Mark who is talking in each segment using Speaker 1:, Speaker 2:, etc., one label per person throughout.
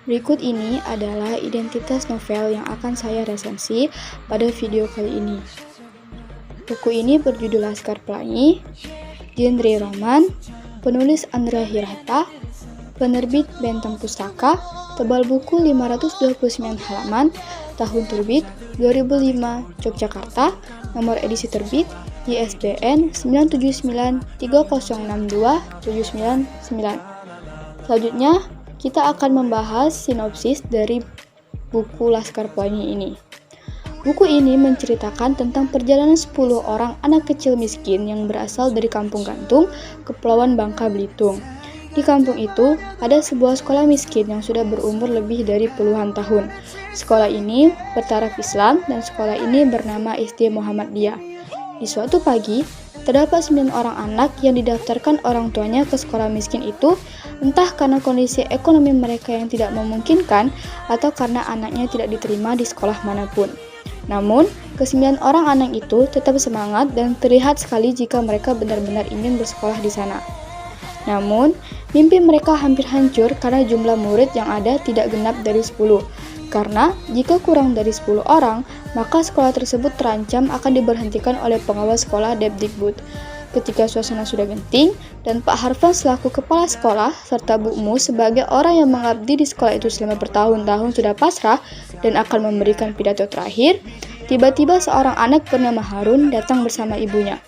Speaker 1: Berikut ini adalah identitas novel yang akan saya resensi pada video kali ini. Buku ini berjudul Laskar Pelangi, genre roman, penulis Andra Hirata, penerbit Bentang Pustaka, tebal buku 529 halaman, tahun terbit 2005, Yogyakarta, nomor edisi terbit ISBN 97930627999. Selanjutnya, kita akan membahas sinopsis dari buku Laskar Pelangi ini. Buku ini menceritakan tentang perjalanan 10 orang anak kecil miskin yang berasal dari Kampung Gantung, Kepulauan Bangka Belitung. Di kampung itu, ada sebuah sekolah miskin yang sudah berumur lebih dari puluhan tahun. Sekolah ini bertaraf Islam dan sekolah ini bernama SD Muhammadiyah. Di suatu pagi, terdapat 9 orang anak yang didaftarkan orang tuanya ke sekolah miskin itu, entah karena kondisi ekonomi mereka yang tidak memungkinkan atau karena anaknya tidak diterima di sekolah manapun. Namun, ke-9 orang anak itu tetap semangat dan terlihat sekali jika mereka benar-benar ingin bersekolah di sana. Namun, mimpi mereka hampir hancur karena jumlah murid yang ada tidak genap dari 10. Karena jika kurang dari 10 orang, maka sekolah tersebut terancam akan diberhentikan oleh pengawas sekolah Depdikbud. Ketika suasana sudah genting, dan Pak Harfan selaku kepala sekolah, serta Bu Mu sebagai orang yang mengabdi di sekolah itu selama bertahun-tahun sudah pasrah dan akan memberikan pidato terakhir, tiba-tiba seorang anak bernama Harun datang bersama ibunya.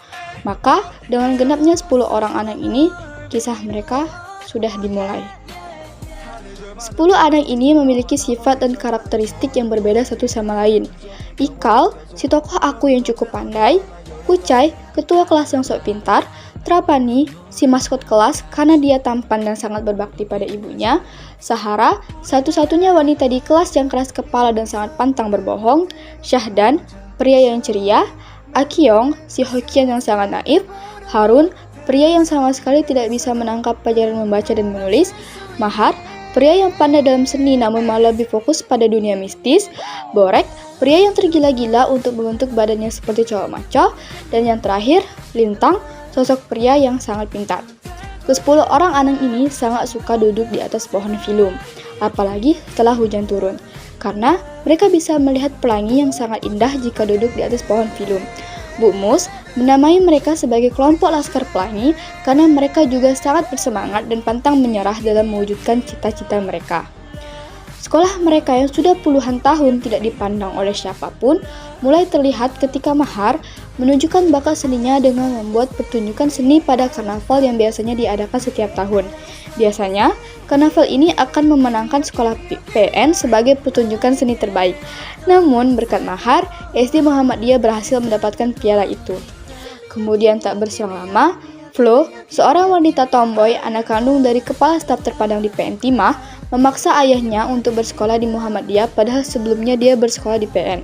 Speaker 1: Maka, dengan genapnya 10 orang anak ini, kisah mereka sudah dimulai. 10 anak ini memiliki sifat dan karakteristik yang berbeda satu sama lain. Ikal, si tokoh aku yang cukup pandai. Kucai, ketua kelas yang sok pintar. Trapani, si maskot kelas karena dia tampan dan sangat berbakti pada ibunya. Sahara, satu-satunya wanita di kelas yang keras kepala dan sangat pantang berbohong. Syahdan, pria yang ceria. Akiong, si Hokian yang sangat naif. Harun, pria yang sama sekali tidak bisa menangkap pelajaran membaca dan menulis. Mahar, pria yang pandai dalam seni namun malah lebih fokus pada dunia mistis. Borek, pria yang tergila-gila untuk membentuk badannya seperti cowok maco. Dan yang terakhir, Lintang, sosok pria yang sangat pintar. Ke-10 orang anak ini sangat suka duduk di atas pohon filum, apalagi setelah hujan turun. Karena mereka bisa melihat pelangi yang sangat indah jika duduk di atas pohon filum. Bu Mus menamai mereka sebagai kelompok Laskar Pelangi karena mereka juga sangat bersemangat dan pantang menyerah dalam mewujudkan cita-cita mereka. Sekolah mereka yang sudah puluhan tahun tidak dipandang oleh siapapun mulai terlihat ketika Mahar menunjukkan bakat seninya dengan membuat pertunjukan seni pada karnaval yang biasanya diadakan setiap tahun. Biasanya, karnaval ini akan memenangkan sekolah PN sebagai pertunjukan seni terbaik. Namun, berkat Mahar, SD Muhammadiyah berhasil mendapatkan piala itu. Kemudian tak berselang lama, Flo, seorang wanita tomboy anak kandung dari kepala staf terpandang di PN Timah, memaksa ayahnya untuk bersekolah di Muhammadiyah padahal sebelumnya dia bersekolah di PN.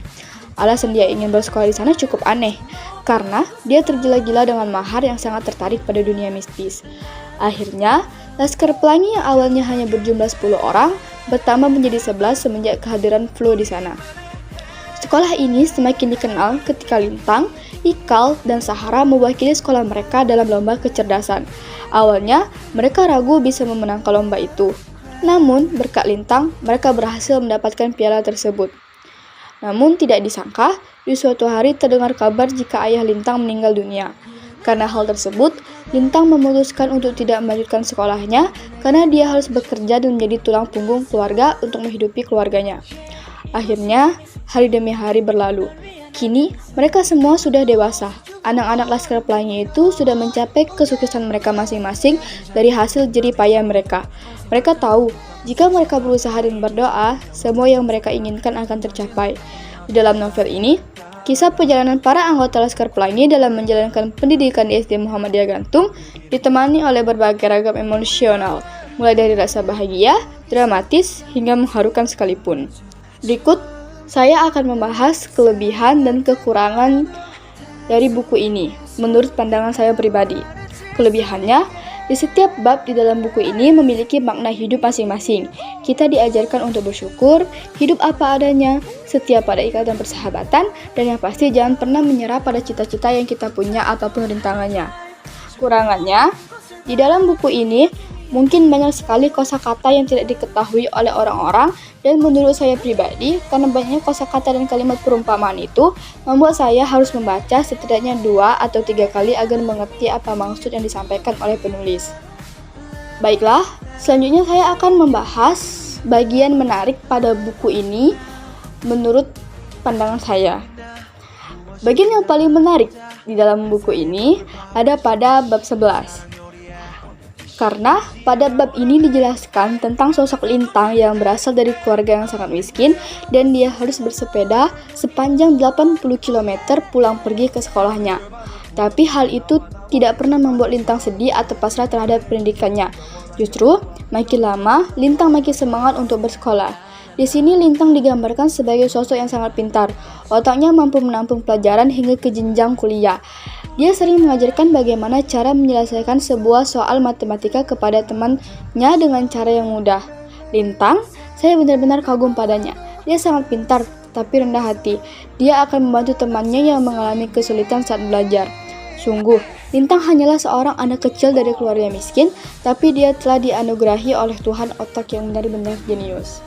Speaker 1: Alasan dia ingin bersekolah di sana cukup aneh, karena dia tergila-gila dengan Mahar yang sangat tertarik pada dunia mistis. Akhirnya, Laskar Pelangi yang awalnya hanya berjumlah 10 orang, bertambah menjadi 11 semenjak kehadiran Flo di sana. Sekolah ini semakin dikenal ketika Lintang, Ikal, dan Sahara mewakili sekolah mereka dalam lomba kecerdasan. Awalnya, mereka ragu bisa memenangkan lomba itu. Namun, berkat Lintang, mereka berhasil mendapatkan piala tersebut. Namun, tidak disangka, di suatu hari terdengar kabar jika ayah Lintang meninggal dunia. Karena hal tersebut, Lintang memutuskan untuk tidak melanjutkan sekolahnya karena dia harus bekerja dan menjadi tulang punggung keluarga untuk menghidupi keluarganya. Akhirnya, hari demi hari berlalu. Kini, mereka semua sudah dewasa. Anak-anak Laskar Pelangi itu sudah mencapai kesuksesan mereka masing-masing dari hasil jerih payah mereka. Mereka tahu, jika mereka berusaha dan berdoa, semua yang mereka inginkan akan tercapai. Di dalam novel ini, kisah perjalanan para anggota Laskar Pelangi dalam menjalankan pendidikan di SD Muhammadiyah Gantung ditemani oleh berbagai ragam emosional, mulai dari rasa bahagia, dramatis, hingga mengharukan sekalipun. Berikut, saya akan membahas kelebihan dan kekurangan dari buku ini, menurut pandangan saya pribadi. Kelebihannya, di setiap bab di dalam buku ini memiliki makna hidup masing-masing. Kita diajarkan untuk bersyukur, hidup apa adanya, setia pada ikatan persahabatan, dan yang pasti jangan pernah menyerah pada cita-cita yang kita punya ataupun rintangannya. Kurangannya, di dalam buku ini Mungkin banyak sekali kosakata yang tidak diketahui oleh orang-orang, dan menurut saya pribadi, karena banyaknya kosakata dan kalimat perumpamaan itu, membuat saya harus membaca setidaknya 2 atau 3 kali agar mengerti apa maksud yang disampaikan oleh penulis. Baiklah, selanjutnya saya akan membahas bagian menarik pada buku ini menurut pandangan saya. Bagian yang paling menarik di dalam buku ini ada pada bab 11. Karena pada bab ini dijelaskan tentang sosok Lintang yang berasal dari keluarga yang sangat miskin dan dia harus bersepeda sepanjang 80 km pulang pergi ke sekolahnya. Tapi hal itu tidak pernah membuat Lintang sedih atau pasrah terhadap pendidikannya. Justru, makin lama Lintang makin semangat untuk bersekolah. Di sini Lintang digambarkan sebagai sosok yang sangat pintar. Otaknya mampu menampung pelajaran hingga ke jenjang kuliah. Dia sering mengajarkan bagaimana cara menyelesaikan sebuah soal matematika kepada temannya dengan cara yang mudah. Lintang, saya benar-benar kagum padanya. Dia sangat pintar, tapi rendah hati. Dia akan membantu temannya yang mengalami kesulitan saat belajar. Sungguh, Lintang hanyalah seorang anak kecil dari keluarga miskin, tapi dia telah dianugerahi oleh Tuhan otak yang benar-benar jenius.